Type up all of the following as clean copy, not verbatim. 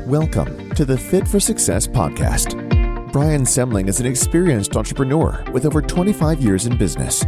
Welcome to the Fit for Success podcast. Brian Semling is an experienced entrepreneur with over 25 years in business.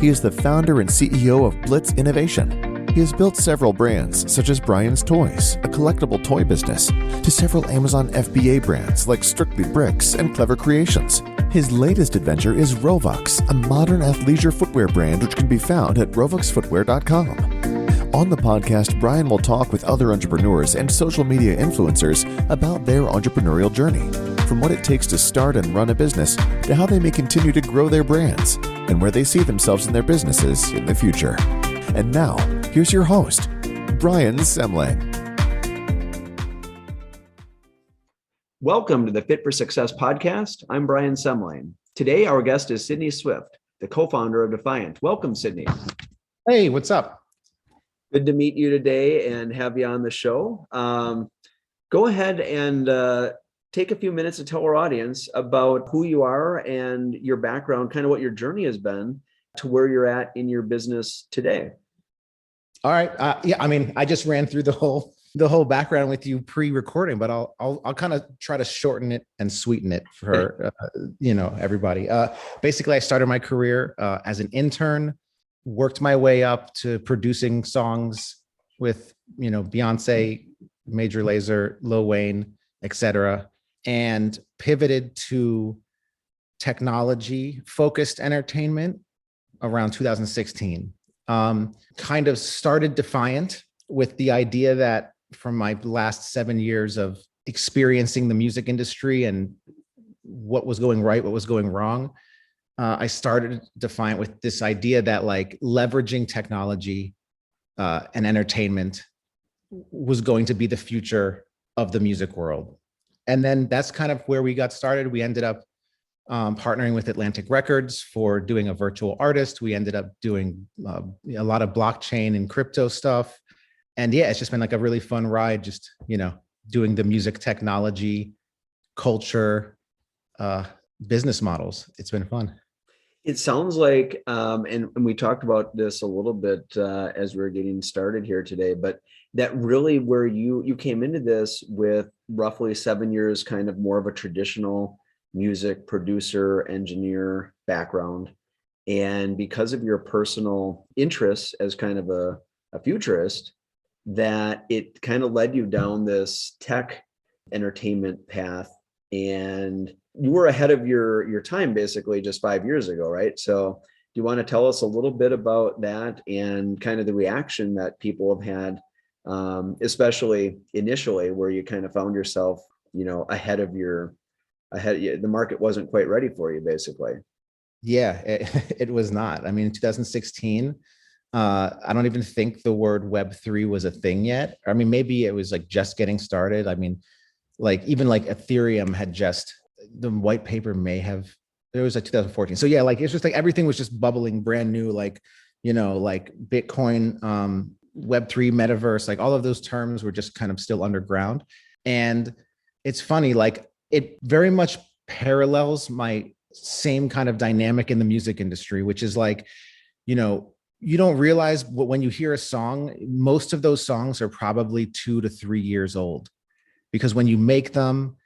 He is the founder and CEO of Blitz Innovation. He has built several brands such as Brian's Toys, a collectible toy business, to several Amazon FBA brands like Strictly Bricks and Clever Creations. His latest adventure is Rovux, a modern athleisure footwear brand which can be found at rovuxfootwear.com. On the podcast, Brian will talk with other entrepreneurs and social media influencers about their entrepreneurial journey, from what it takes to start and run a business to how they may continue to grow their brands and where they see themselves in their businesses in the future. And now, here's your host, Brian Semling. Welcome to the Fit for Success podcast. I'm Brian Semling. Today, our guest is Sydney Swift, the co-founder of Defiant. Welcome, Sydney. Hey, what's up? Good to meet you today and have you on the show. Go ahead and take a few minutes to tell our audience about who you are and your background, kind of what your journey has been to where you're at in your business today. All right. I just ran through the whole background with you pre-recording, but I'll kind of try to shorten it and sweeten it for everybody. Basically, I started my career as an intern, worked my way up to producing songs with Beyonce, Major Lazer, Lil Wayne, etc., and pivoted to technology-focused entertainment around 2016. Kind of started Defiant with the idea that from my last 7 years of experiencing the music industry and what was going right, what was going wrong, I started Defiant with this idea that like leveraging technology and entertainment was going to be the future of the music world. And then that's kind of where we got started. We ended up partnering with Atlantic Records for doing a virtual artist. We ended up doing a lot of blockchain and crypto stuff. And yeah, it's just been like a really fun ride, just, doing the music technology, culture, business models. It's been fun. It sounds like, and we talked about this a little bit as we were getting started here today, but that really where you came into this with roughly 7 years, kind of more of a traditional music producer, engineer background. And because of your personal interests as kind of a futurist, that it kind of led you down this tech entertainment path. And you were ahead of your time basically just 5 years ago, right? So do you want to tell us a little bit about that and kind of the reaction that people have had, especially initially where you kind of found yourself, the market wasn't quite ready for you basically. Yeah, it was not. I mean, in 2016, I don't even think the word Web3 was a thing yet. I mean, maybe it was like just getting started. I mean, even Ethereum had the white paper it was like 2014. So yeah, it's just like everything was just bubbling brand new, like Bitcoin, Web3, metaverse, like all of those terms were just kind of still underground. And it's funny, it very much parallels my same kind of dynamic in the music industry, which is you don't realize when you hear a song, most of those songs are probably 2 to 3 years old. Because when you make them,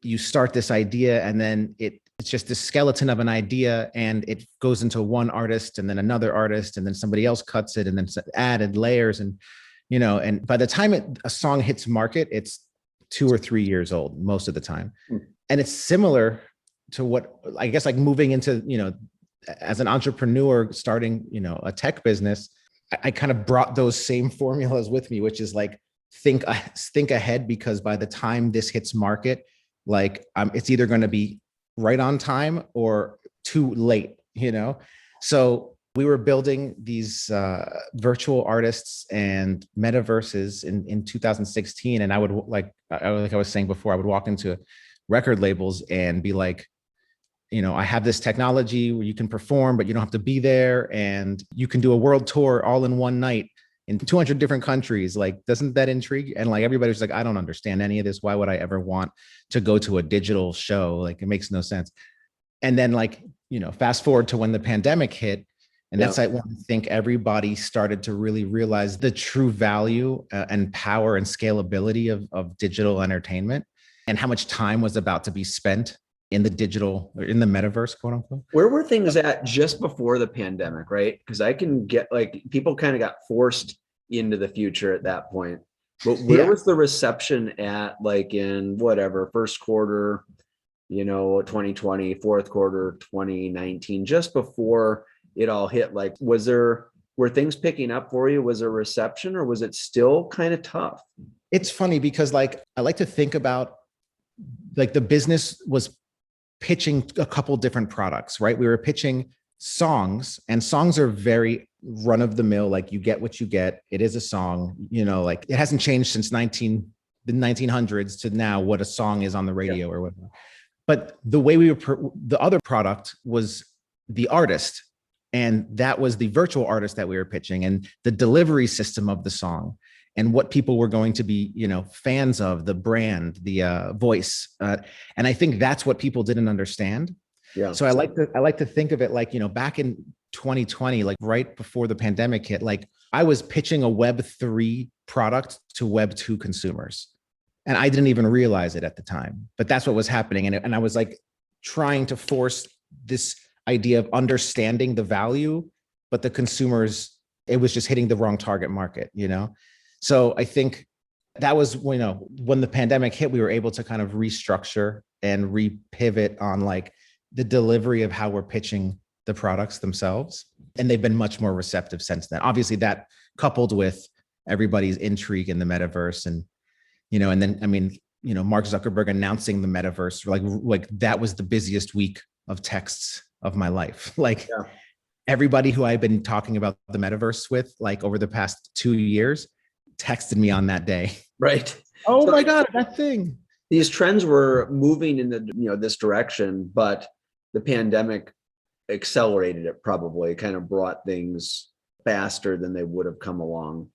you start this idea and then it's just this skeleton of an idea and it goes into one artist and then another artist and then somebody else cuts it and then added layers and by the time a song hits market, it's 2 or 3 years old most of the time. And it's similar to what I guess moving into, as an entrepreneur starting, a tech business, I kind of brought those same formulas with me, which is think ahead, because by the time this hits market, it's either going to be right on time or too late, So we were building these virtual artists and metaverses in 2016. And I would like I was saying before, I would walk into record labels and be like, I have this technology where you can perform, but you don't have to be there. And you can do a world tour all in one night in 200 different countries. Doesn't that intrigue? And everybody's like, I don't understand any of this. Why would I ever want to go to a digital show? It makes no sense. And then fast forward to when the pandemic hit And that's, I want to think everybody started to really realize the true value and power and scalability of digital entertainment, and how much time was about to be spent in the digital, or in the metaverse, quote unquote. Where were things at just before the pandemic, right? Because I can get, like, people kind of got forced into the future at that point. But where was the reception at, like, in whatever, first quarter, 2020, fourth quarter, 2019, just before it all hit? Like, were things picking up for you? Was there reception, or was it still kind of tough? It's funny because, like, I like to think about, like, the business was pitching a couple different products, right? We were pitching songs, and songs are very run of the mill. Like, you get what you get. It is a song, like, it hasn't changed since the 1900s to now what a song is on the radio or whatever. But the way the other product was the artist, and that was the virtual artist that we were pitching, and the delivery system of the song, and what people were going to be, fans of, the brand, the voice. And I think that's what people didn't understand. Yeah. So I like to think of it like, back in 2020, like right before the pandemic hit, like, I was pitching a Web3 product to Web2 consumers. And I didn't even realize it at the time, but that's what was happening. And I was like trying to force this idea of understanding the value, but the consumers, it was just hitting the wrong target market, So I think that was, when the pandemic hit, we were able to kind of restructure and repivot on, like, the delivery of how we're pitching the products themselves. And they've been much more receptive since then. Obviously, that coupled with everybody's intrigue in the metaverse, and, and then, I mean, Mark Zuckerberg announcing the metaverse, like that was the busiest week of texts of my life. Like, everybody who I've been talking about the metaverse with, like, over the past 2 years, texted me on that day. Right. Oh, so, my God, that thing. These trends were moving in the, this direction, but the pandemic accelerated it, probably kind of brought things faster than they would have come along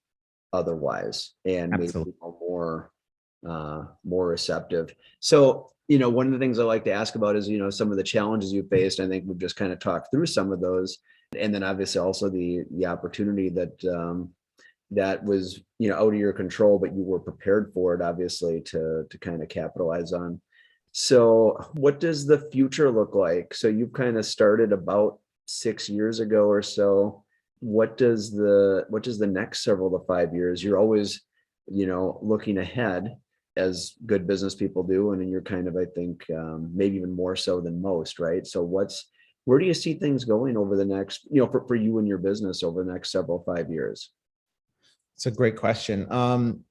otherwise, and made people more receptive. So, one of the things I like to ask about is, some of the challenges you faced. I think we've just kind of talked through some of those. And then obviously also the opportunity that was, out of your control, but you were prepared for it, obviously, to kind of capitalize on. So what does the future look like? So you've kind of started about 6 years ago or so. What does the next several to 5 years? You're always, looking ahead, as good business people do. And then you're kind of, I think, maybe even more so than most, right? So where do you see things going over the next, for you and your business over the next 5 years? It's a great question. I'm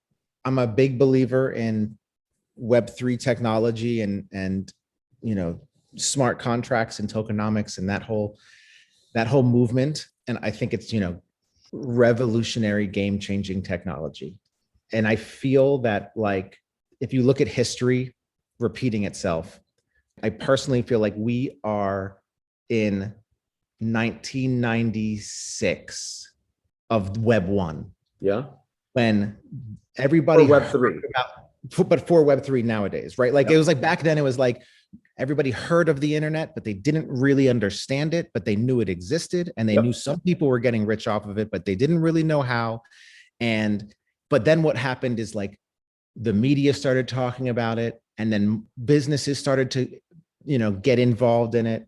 a big believer in Web3 technology and smart contracts and tokenomics and that whole movement. And I think it's, revolutionary, game-changing technology. And I feel that, like, if you look at history repeating itself, I personally feel like we are in 1996 of Web 1. Yeah. When everybody Web 3. But for Web 3 nowadays, right? Like, it was like back then, it was like everybody heard of the internet, but they didn't really understand it, but they knew it existed, and they knew some people were getting rich off of it, but they didn't really know how. But then what happened is, like, the media started talking about it, and then businesses started to, get involved in it.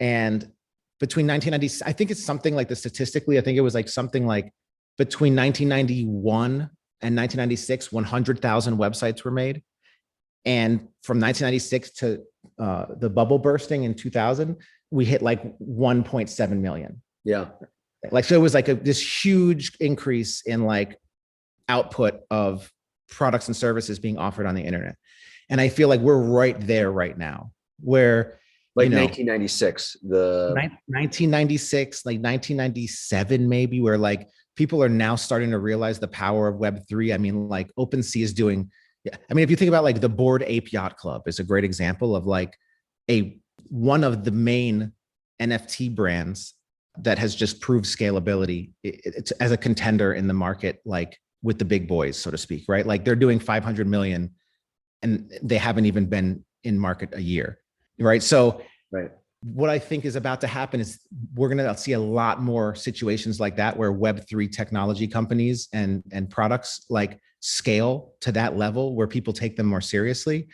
And between 1990, I think it's something like statistically, I think it was like something like between 1991 and 1996, 100,000 websites were made. And from 1996 to the bubble bursting in 2000, we hit like 1.7 million. Yeah. Like, so it was like this huge increase in, like, output of products and services being offered on the internet. And I feel like we're right there right now, where, like, 1996, 1996, like 1997, maybe, where, like, people are now starting to realize the power of Web3. I mean, like, OpenSea is doing, I mean, if you think about, like, the Bored Ape Yacht Club is a great example of, like, one of the main NFT brands that has just proved scalability it's as a contender in the market, like, with the big boys, so to speak, right? Like, they're doing 500 million and they haven't even been in market a year, right? So, right. what I think is about to happen is we're going to see a lot more situations like that where Web3 technology companies and products like scale to that level where people take them more seriously.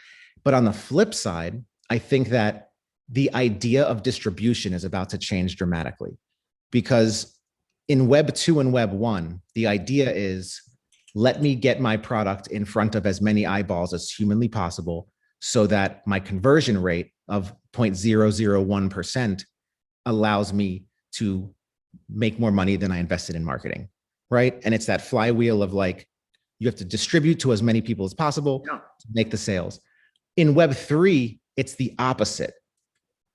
But on the flip side, I think that the idea of distribution is about to change dramatically, because in Web 2 and Web 1, the idea is, let me get my product in front of as many eyeballs as humanly possible so that my conversion rate of 0.001% allows me to make more money than I invested in marketing, right? And it's that flywheel of like, you have to distribute to as many people as possible to make the sales. In Web3, it's the opposite.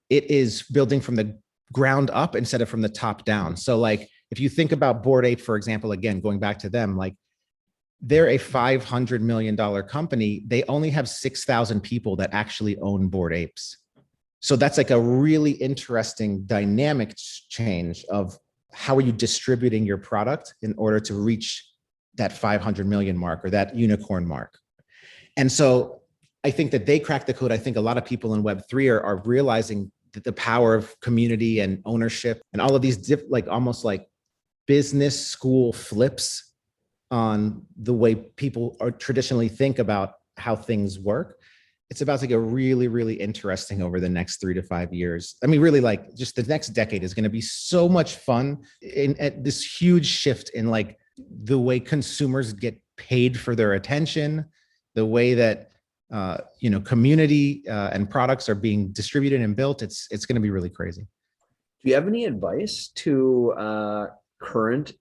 It is building from the ground up instead of from the top down. So like, if you think about Bored Ape, for example, again, going back to them, like they're a $500 million company. They only have 6,000 people that actually own Bored Apes. So that's like a really interesting dynamic change of how are you distributing your product in order to reach that 500 million mark or that unicorn mark. And so I think that they cracked the code. I think a lot of people in Web3 are realizing that the power of community and ownership and all of these almost like business school flips on the way people are traditionally think about how things work. It's about to get really, really interesting over the next 3 to 5 years. I mean, really, like just the next decade is going to be so much fun at this huge shift in like the way consumers get paid for their attention, the way that community and products are being distributed and built. It's going to be really crazy. Do you have any advice to current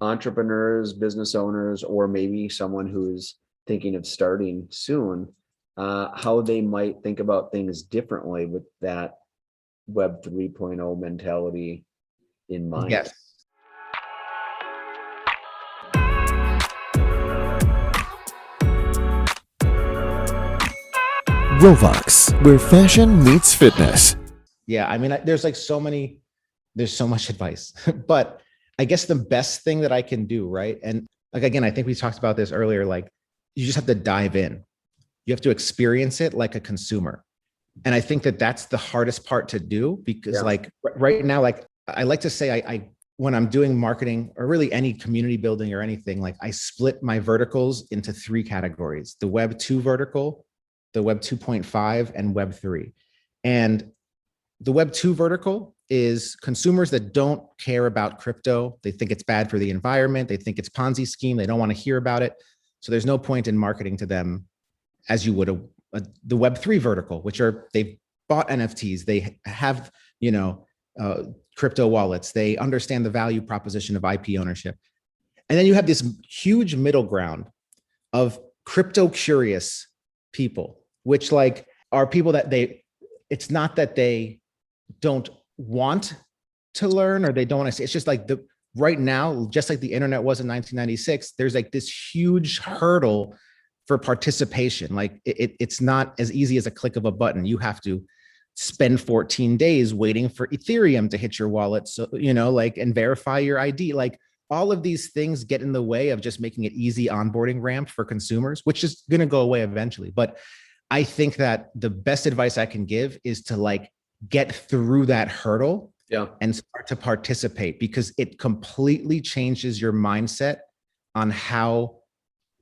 entrepreneurs, business owners, or maybe someone who's thinking of starting soon, how they might think about things differently with that Web 3.0 mentality in mind? Yes. Rovox, where fashion meets fitness. Yeah, I mean, there's so much advice, but I guess the best thing that I can do, right? And like, again, I think we talked about this earlier, like you just have to dive in. You have to experience it like a consumer. And I think that that's the hardest part to do because like right now, like I like to say, I when I'm doing marketing or really any community building or anything, like I split my verticals into 3 categories: the Web 2 vertical, the Web 2.5, and Web 3. And the Web 2 vertical is consumers that don't care about crypto. They think it's bad for the environment. They think it's Ponzi scheme. They don't want to hear about it. So there's no point in marketing to them as you would the Web 3 vertical, which are, they've bought NFTs. They have, crypto wallets. They understand the value proposition of IP ownership. And then you have this huge middle ground of crypto curious people, which like are people that it's not that they don't want to learn or they don't want to see. It's just like right now, just like the internet was in 1996, there's like this huge hurdle for participation. Like it's not as easy as a click of a button. You have to spend 14 days waiting for Ethereum to hit your wallet. So, and verify your ID. Like all of these things get in the way of just making it easy onboarding ramp for consumers, which is going to go away eventually. But I think that the best advice I can give is to like get through that hurdle and start to participate, because it completely changes your mindset on how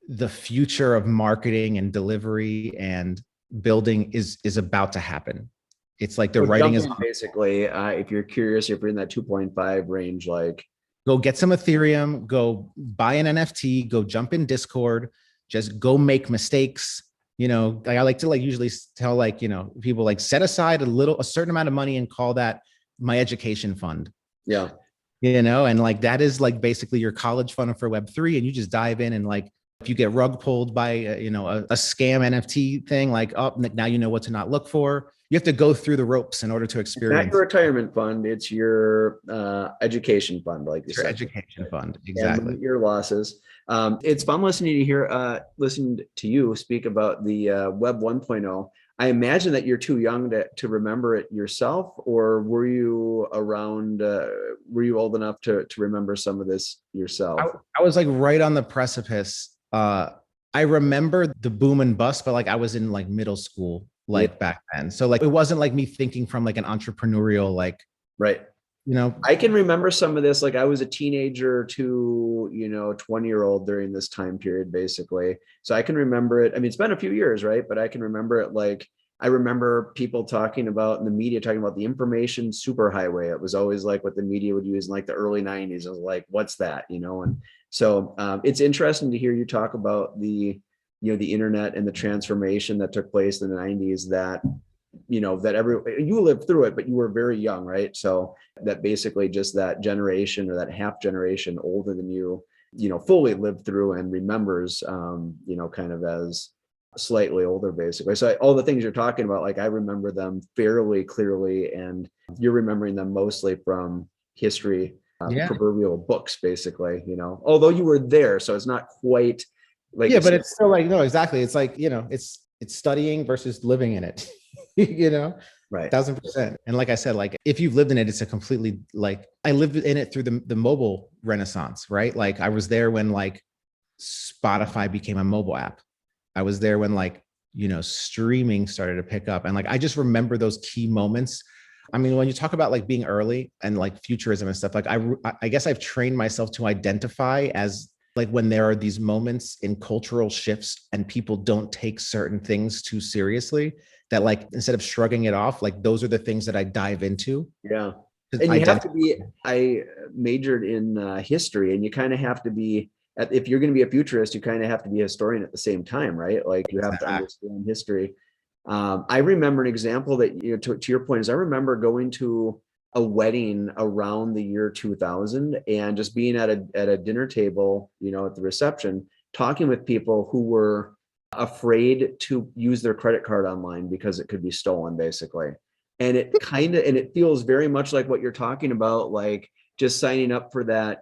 the future of marketing and delivery and building is about to happen. It's like the writing is basically, if you're curious, if you're in that 2.5 range, like go get some Ethereum, go buy an NFT, go jump in Discord, just go make mistakes. I like to usually tell people set aside a certain amount of money and call that my education fund. Yeah. And that is basically your college fund for Web3. And you just dive in and if you get rug pulled by, a scam NFT thing, now you know what to not look for. You have to go through the ropes in order to experience. Not your retirement fund, it's your education fund, like you said. Your education fund, exactly. And your losses. It's fun listening to you speak about the Web 1.0. I imagine that you're too young to remember it yourself, or were you around? Were you old enough to remember some of this yourself? I was right on the precipice. I remember the boom and bust, but I was in middle school like back then. So like, it wasn't like me thinking from like an entrepreneurial, like, Right. I can remember some of this. Like I was a teenager to, 20-year-old during this time period, basically. So I can remember it. I mean, it's been a few years, right? But I can remember it. Like I remember people talking about in the media, talking about the information superhighway. It was always like what the media would use in like the early 90s. It was like, what's that? And so it's interesting to hear you talk about the internet and the transformation that took place in the 90s that you lived through it, but you were very young, right? So that basically just that generation or that half generation older than you fully lived through and remembers, kind of as slightly older, basically. So all the things you're talking about, like I remember them fairly clearly, and you're remembering them mostly from history, proverbial books, basically, although you were there. So it's not quite like, but it's still like, no, exactly. It's like, it's studying versus living in it. Right. 1000%. And like I said, like if you've lived in it, it's a completely, like I lived in it through the mobile renaissance, right? Like I was there when like Spotify became a mobile app. I was there when like, streaming started to pick up. And like, I just remember those key moments. I mean, when you talk about like being early and like futurism and stuff, like I guess I've trained myself to identify as like when there are these moments in cultural shifts and people don't take certain things too seriously, that like instead of shrugging it off, like those are the things that I dive into. Yeah. And you have to be, I majored in history, and you kind of have to be, if you're going to be a futurist, you kind of have to be a historian at the same time, right? Like you have to understand history. I remember an example that, to your point, is I remember going to a wedding around the year 2000 and just being at a dinner table, at the reception, talking with people who were afraid to use their credit card online because it could be stolen, basically. And it feels very much like what you're talking about, like just signing up for that,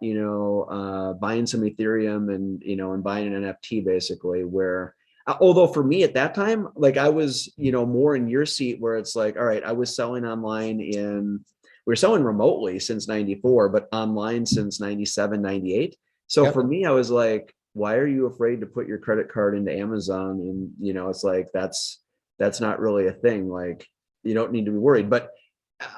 buying some Ethereum and buying an NFT, basically, where, although for me at that time, like I was, more in your seat, where it's like, all right, I was selling online we were selling remotely since 94, but online since 97, 98. So for me, I was like, why are you afraid to put your credit card into Amazon? And, it's like, that's not really a thing. Like, you don't need to be worried. But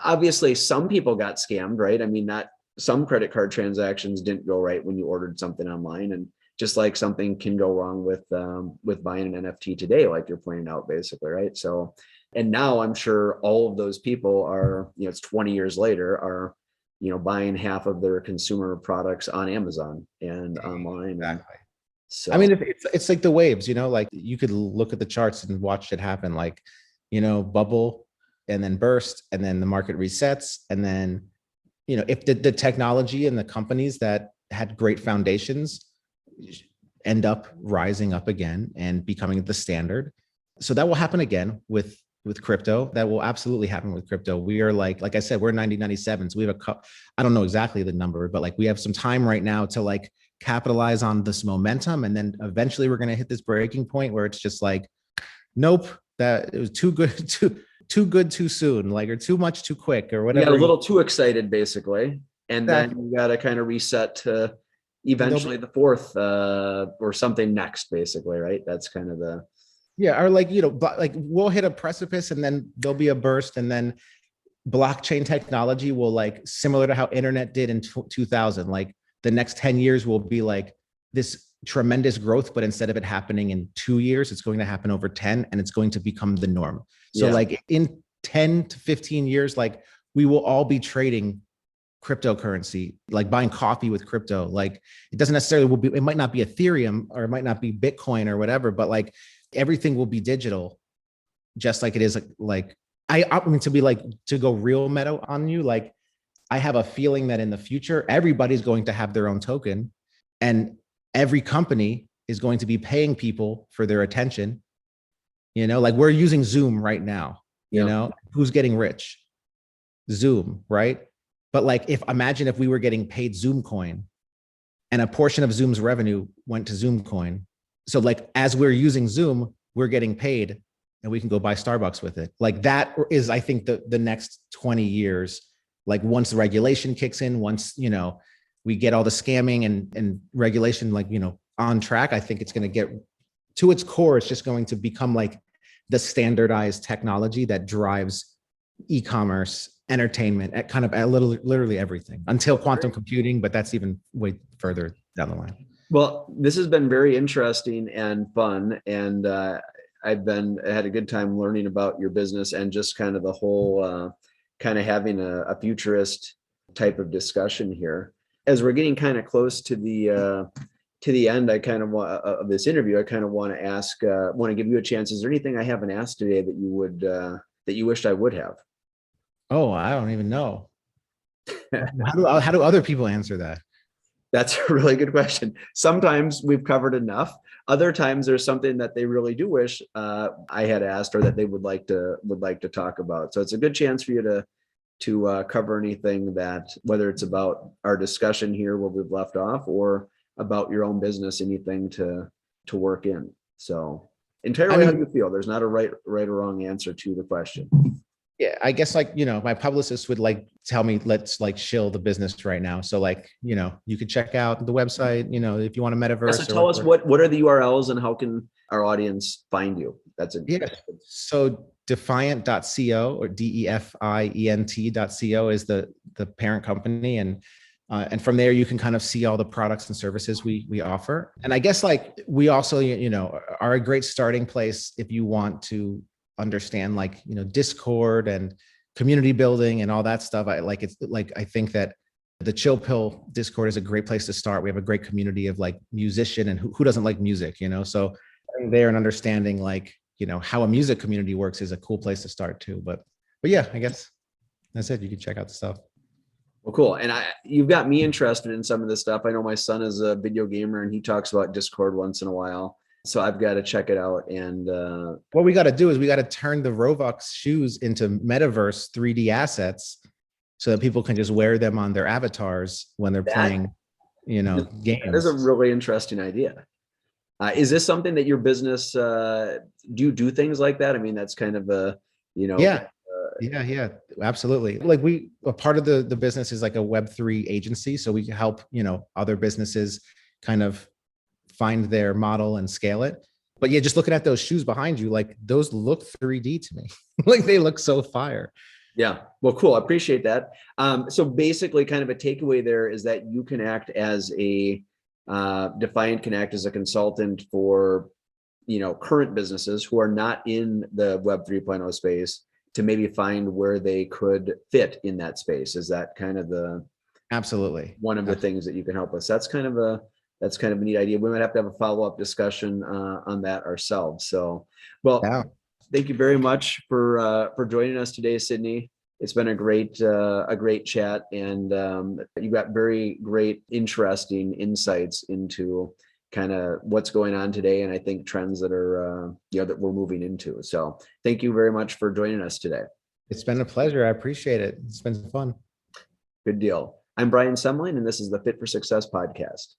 obviously some people got scammed, right? I mean, some credit card transactions didn't go right when you ordered something online. And just like something can go wrong with buying an NFT today, like you're pointing out, basically, right? So, and now I'm sure all of those people are, it's 20 years later, are, buying half of their consumer products on Amazon and online. Exactly. So, I mean, it's like the waves, like you could look at the charts and watch it happen, like, bubble and then burst, and then the market resets. And then, if the technology and the companies that had great foundations end up rising up again and becoming the standard. So that will happen again with crypto. That will absolutely happen with crypto. We are like I said, we're 1997. So we have I don't know exactly the number, but like we have some time right now to like capitalize on this momentum. And then eventually we're going to hit this breaking point where it's just like, nope, that it was too good, too good, too soon, like, or too much, too quick, or whatever. You got a little too excited, basically. And then you got to kind of reset to eventually the fourth or something next, basically, right? That's kind of the, or like, like we'll hit a precipice and then there'll be a burst, and then blockchain technology will, like, similar to how internet did in 2000, like the next 10 years will be like this tremendous growth, but instead of it happening in 2 years, it's going to happen over 10, and it's going to become the norm. So like in 10 to 15 years, like we will all be trading cryptocurrency, like buying coffee with crypto. Like it doesn't necessarily it might not be Ethereum, or it might not be Bitcoin or whatever, but like everything will be digital, just like it is. Like I mean, to go real meta on you, like I have a feeling that in the future, everybody's going to have their own token, and every company is going to be paying people for their attention. Like we're using Zoom right now, who's getting rich? Zoom, right? But like, imagine if we were getting paid Zoom coin, and a portion of Zoom's revenue went to Zoom coin. So like, as we're using Zoom, we're getting paid, and we can go buy Starbucks with it. Like that is, I think, the next 20 years, like once the regulation kicks in, once, we get all the scamming and regulation, like, on track, I think it's going to get to its core. It's just going to become like the standardized technology that drives e-commerce, entertainment, at kind of at literally everything until quantum computing, but that's even way further down the line. Well, this has been very interesting and fun, and I had a good time learning about your business and just kind of the whole kind of having a futurist type of discussion here. As we're getting kind of close to the end, I kind of want of this interview, I kind of want to ask, want to give you a chance. Is there anything I haven't asked today that you would that you wished I would have? Oh, I don't even know. How do other people answer that? That's a really good question. Sometimes we've covered enough. Other times there's something that they really do wish I had asked, or that they would like to talk about. So it's a good chance for you to cover anything that, whether it's about our discussion here where we've left off, or about your own business, anything to work in. So entirely how you feel. There's not a right or wrong answer to the question. Yeah, I guess my publicist would tell me, let's shill the business right now. So you could check out the website, if you want a metaverse. So tell us what are the URLs and how can our audience find you? That's it. Yeah. So defiant.co or DEFIENT.co is the parent company. And from there, you can kind of see all the products and services we offer. And I guess we also, are a great starting place if you want to understand Discord and community building and all that stuff. I think that the Chill Pill Discord is a great place to start. We have a great community of musician, and who doesn't like music, so there and understanding how a music community works is a cool place to start too. But yeah, I guess that's it. You can check out the stuff. Well, cool. And you've got me interested in some of this stuff. I know my son is a video gamer and he talks about Discord once in a while. So I've got to check it out. And what we got to do is we got to turn the Robux shoes into metaverse 3D assets so that people can just wear them on their avatars when they're playing, games. That is a really interesting idea. Is this something that your business, do you do things like that? I mean, that's kind of a, Yeah, absolutely. A part of the business is like a Web3 agency. So we help, other businesses kind of find their model and scale it. But yeah, just looking at those shoes behind you, those look 3D to me. They look so fire. Yeah. Well, cool. I appreciate that. So basically kind of a takeaway there is that you can act as Defiant can act as a consultant for, current businesses who are not in the Web 3.0 space to maybe find where they could fit in that space. Is that kind of Absolutely one of the things that you can help us? That's kind of a neat idea. We might have to have a follow-up discussion on that ourselves. So, well, yeah. Thank you very much for joining us today, Sydney. It's been a great chat, and you got very great, interesting insights into kind of what's going on today, and I think trends that are that we're moving into. So, thank you very much for joining us today. It's been a pleasure. I appreciate it. It's been fun. Good deal. I'm Brian Semling, and this is the Fit for Success podcast.